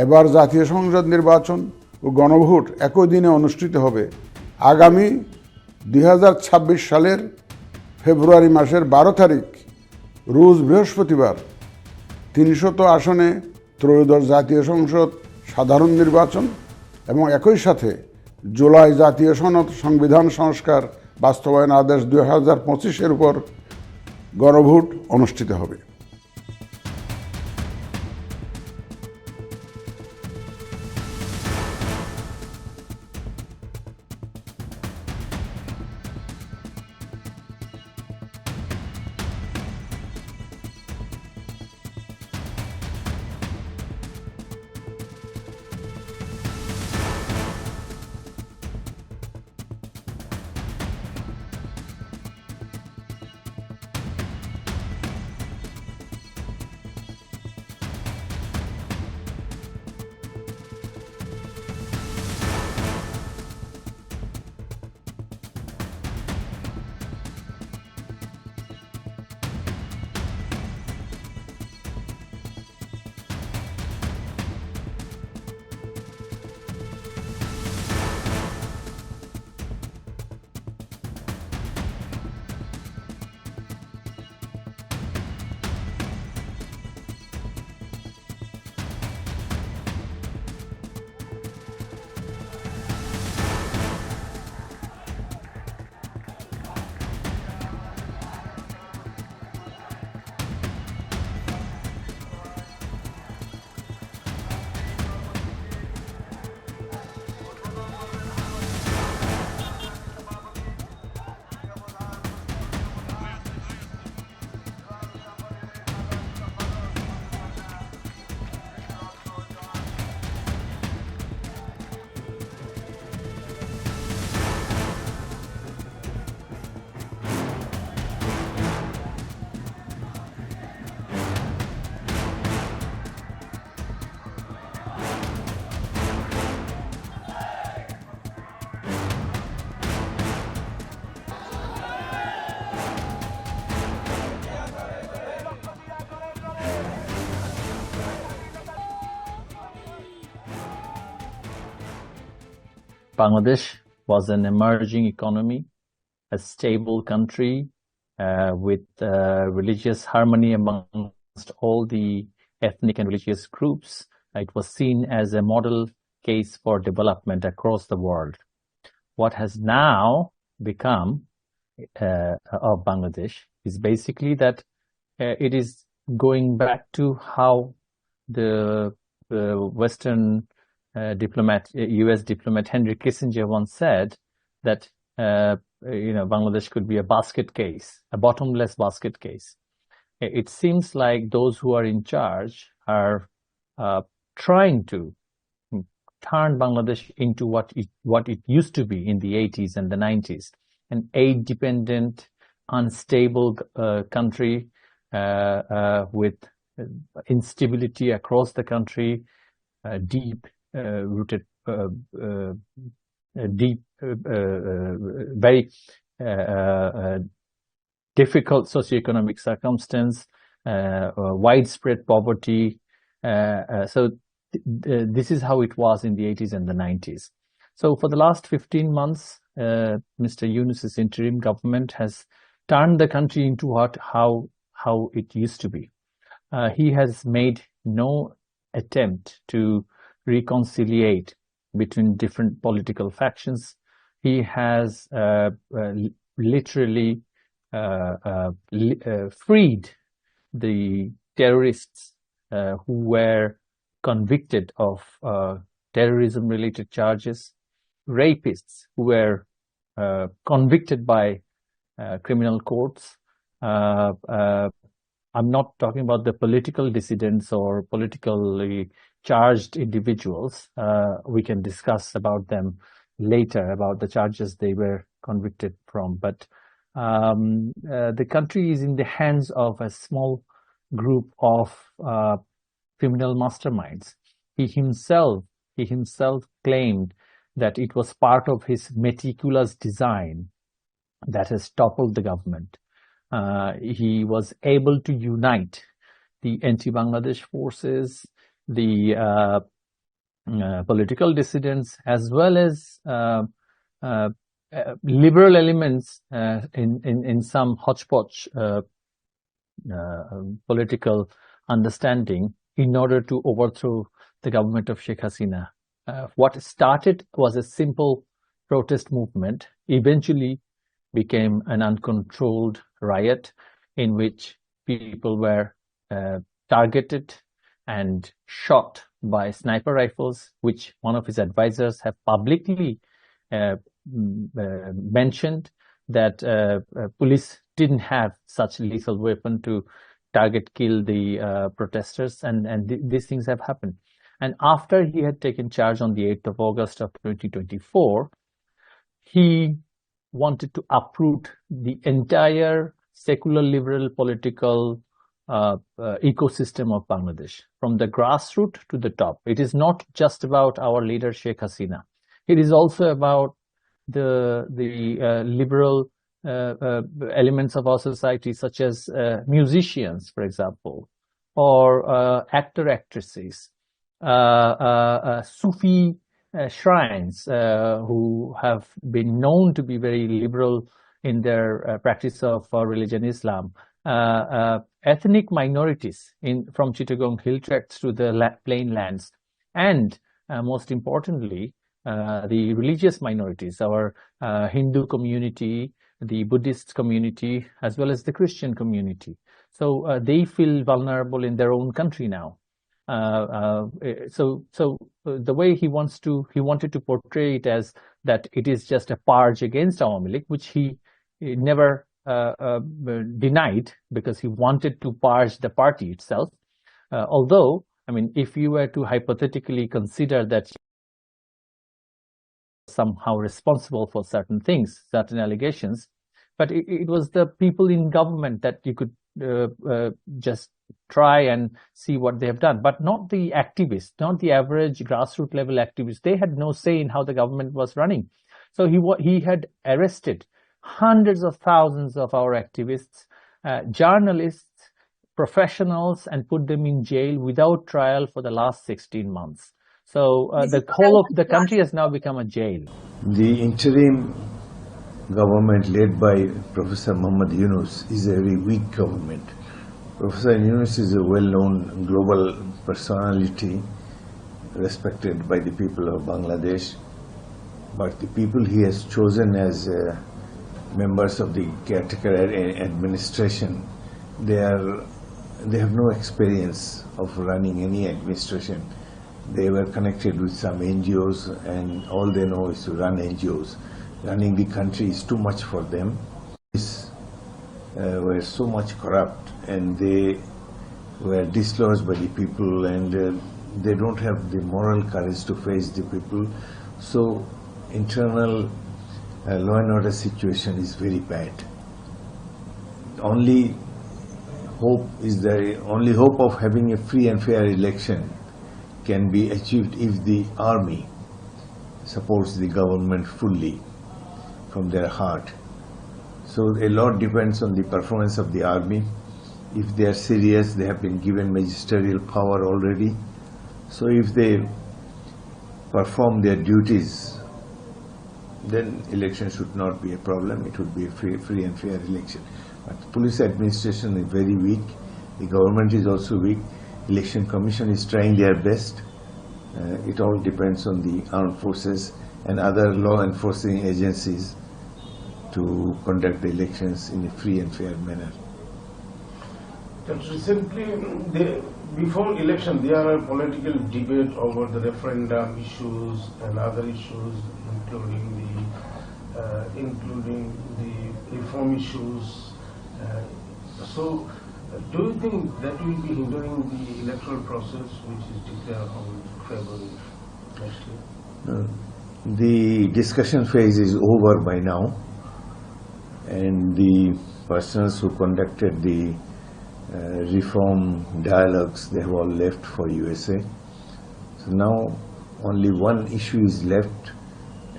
এবার জাতীয় সংসদ নির্বাচন ও গণভোট একই দিনে অনুষ্ঠিত হবে। আগামী 2026 সালের ফেব্রুয়ারি মাসের 12 তারিখ রোজ বৃহস্পতিবার 300 আসনে ত্রয়োদশ জাতীয় সংসদ সাধারণ নির্বাচন এবং একই সাথে জুলাই জাতীয় সনদ সংবিধান সংস্কার বাস্তবায়ন আদেশ 2025-এর উপর গণভোট অনুষ্ঠিত হবে। Bangladesh was an emerging economy, a stable country with religious harmony amongst all the ethnic and religious groups. It was seen as a model case for development across the world. What has now become of Bangladesh is basically that it is going back to how the Western US diplomat Henry Kissinger once said that Bangladesh could be a basket case, a bottomless basket case. It seems like those who are in charge are trying to turn Bangladesh into what it used to be in the 80s and the 90s, an aid-dependent, unstable country with instability across the country, deep rooted, very difficult socioeconomic circumstance, widespread poverty. So this is how it was in the 80s and the 90s. So for the last 15 months, Mr. Yunus's interim government has turned the country into how it used to be. He has made no attempt to reconciliate between different political factions. He has literally freed the terrorists who were convicted of terrorism-related charges, rapists who were convicted by criminal courts. I'm not talking about the political dissidents or politically charged individuals. We can discuss about them later, about the charges they were convicted from. But the country is in the hands of a small group of criminal masterminds. He himself claimed that it was part of his meticulous design that has toppled the government. He was able to unite the anti-Bangladesh forces, the political dissidents, as well as liberal elements in some hodgepodge political understanding in order to overthrow the government of Sheikh Hasina. What started was a simple protest movement, eventually became an uncontrolled riot in which people were targeted and shot by sniper rifles, which one of his advisors have publicly mentioned that police didn't have such lethal weapon to kill the protesters, and these things have happened. And after he had taken charge on the 8th of August of 2024, he wanted to uproot the entire secular liberal political ecosystem of Bangladesh, from the grassroots to the top. It is not just about our leader Sheikh Hasina. It is also about the liberal elements of our society, such as musicians, for example, or actresses, Sufi shrines who have been known to be very liberal in their practice of religion Islam, ethnic minorities from Chittagong hill tracts to the plain lands, and most importantly, the religious minorities, our Hindu community, the Buddhist community, as well as the Christian community. So they feel vulnerable in their own country now. So the way he wanted to portray it as that it is just a purge against Awami League, which he never denied, because he wanted to purge the party itself. Although, I mean, if you were to hypothetically consider that somehow responsible for certain things, certain allegations, but it was the people in government that you could just try and see what they have done, but not the activists, not the average grassroots level activists. They had no say in how the government was running. So he had arrested hundreds of thousands of our activists, journalists, professionals, and put them in jail without trial for the last 16 months. So the whole of the country has now become a jail. The interim government led by Professor Muhammad Yunus is a very weak government. Professor Yunus is a well-known global personality, respected by the people of Bangladesh, but the people he has chosen as members of the caretaker administration, they have no experience of running any administration. They were connected with some NGOs, and all they know is to run NGOs. Running the country is too much for them. Were so much corrupt, and they were dislodged by the people, and they don't have the moral courage to face the people. So internal law and order situation is very bad. Only hope of having a free and fair election can be achieved if the army supports the government fully from their heart. So a lot depends on the performance of the army. If they are serious, they have been given magisterial power already. So if they perform their duties, then election should not be a problem. It would be a free and fair election. But the police administration is very weak. The government is also weak. Election Commission is trying their best. It all depends on the armed forces and other law enforcing agencies to conduct the elections in a free and fair manner. Recently, before election, there are political debate over the referendum issues and other issues, including the reform issues. So, do you think that will be hindering the electoral process, which is declared on February next year? The discussion phase is over by now, and the persons who conducted the reform dialogues, they have all left for USA. So now only one issue is left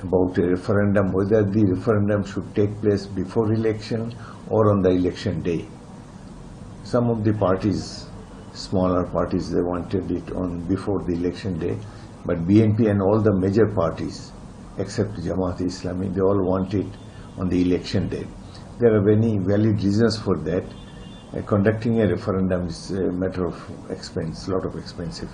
about a referendum, whether the referendum should take place before election or on the election day. Some of the parties, smaller parties, they wanted it on before the election day. But BNP and all the major parties, except Jamaat-e-Islami, they all want it on the election day. There are many valid reasons for that. Conducting a referendum is a matter of expense, lot of expensive.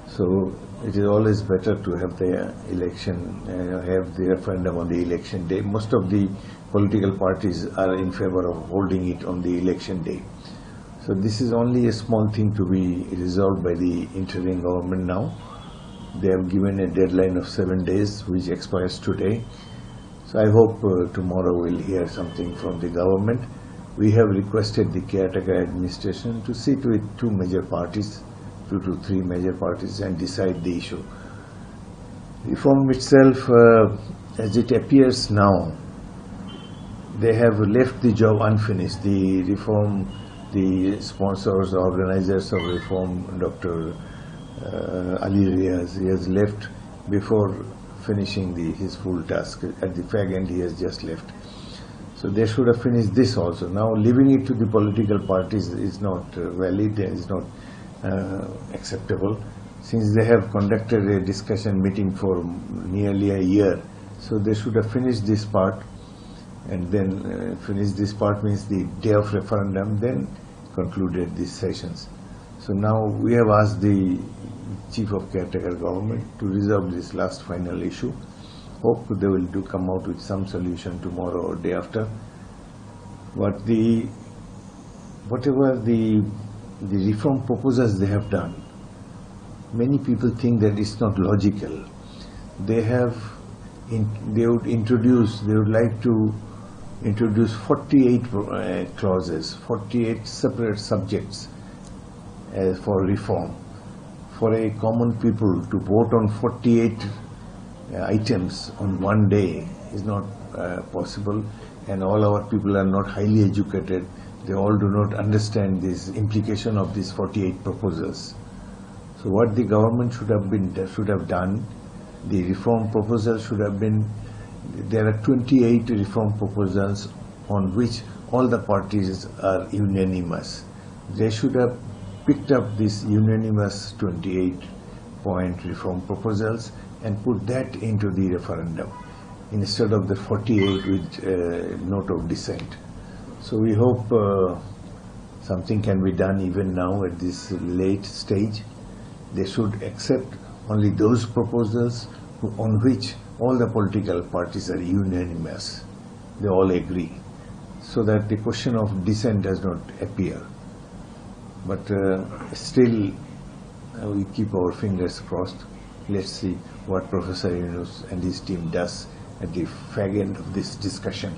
So it is always better to have the election, have the referendum on the election day. Most of the political parties are in favor of holding it on the election day. So this is only a small thing to be resolved by the interim government now. They have given a deadline of 7 days, which expires today. So I hope tomorrow we'll hear something from the government. We have requested the caretaker administration to sit with 2 major parties, 2 to 3 major parties, and decide the issue. Reform itself, as it appears now, they have left the job unfinished. The reform, the sponsors, the organizers of reform, Dr. Ali Riaz, he has left before finishing his full task. At the fag end, he has just left. So they should have finished this also. Now leaving it to the political parties is not valid, is not acceptable, since they have conducted a discussion meeting for nearly a year. So they should have finished this part, and then finish this part means the day of referendum, then concluded these sessions. So now we have asked the Chief of Caretaker Government to resolve this last final issue. Hope they will come out with some solution tomorrow or day after. But whatever the reform proposals they have done, many people think that it's not logical. They would like to introduce 48 clauses, 48 separate subjects for reform. For a common people to vote on 48 items on one day is not possible, and all our people are not highly educated. They all do not understand this implication of these 48 proposals. So what the government should have done, the reform proposal should have been, there are 28 reform proposals on which all the parties are unanimous. They should have picked up these unanimous 28-point reform proposals and put that into the referendum instead of the 48 with note of dissent. So we hope something can be done even now at this late stage. They should accept only those proposals on which all the political parties are unanimous. They all agree, so that the question of dissent does not appear. But still, we keep our fingers crossed. Let's see what Professor Yunus and his team does at the fag end of this discussion.